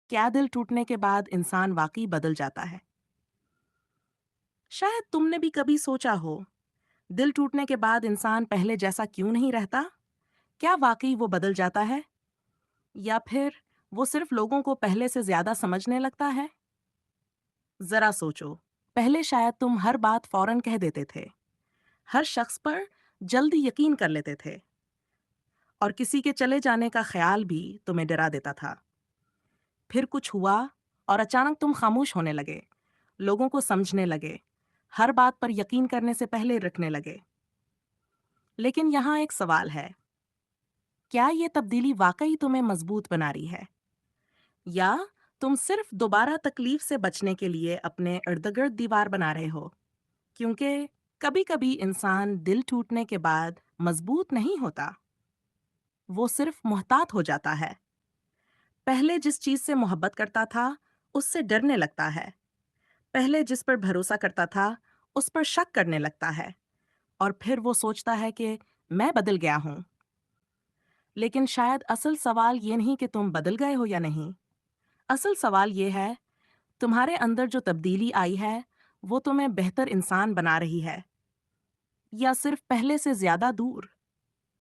क्या दिल टूटने के बाद इंसान वाकई बदल जाता है? शायद तुमने भी कभी सोचा हो, दिल टूटने के बाद इंसान पहले जैसा क्यों नहीं रहता? क्या वाकई वो बदल जाता है? या फिर वो सिर्फ लोगों को पहले से ज्यादा समझने लगता है? जरा सोचो, पहले शायद तुम हर बात फौरन कह देते थे, हर शख्स पर जल्दी यकीन कर लेते थे, और किसी के चले जाने का ख्याल भी तुम्हें डरा देता था। फिर कुछ हुआ और अचानक तुम खामोश होने लगे, लोगों को समझने लगे, हर बात पर यकीन करने से पहले रखने लगे। लेकिन यहाँ एक सवाल है, क्या ये तब्दीली वाकई तुम्हें मजबूत बना रही है? या तुम सिर्फ दोबारा तकलीफ से बचने के लिए अपने इर्द-गिर्द दीवार बना रहे हो? क्योंकि कभी-कभी इंसान दिल टूटने के बाद मजबूत नहीं होता, वो सिर्फ मोहतात हो जाता है। पहले जिस चीज से मोहब्बत करता था, उससे डरने लगता है। पहले जिस पर भरोसा करता था, उस पर शक करने लगता है, और फिर वो सोचता है कि मैं बदल गया हूं। लेकिन शायद असल सवाल ये नहीं कि तुम बदल गए हो या नहीं। असल सवाल ये है, तुम्हारे अंदर जो तब्दीली आई है, वो तुम्हें बेहतर इंसान बना रही है या सिर्फ पहले से ज्यादा दूर?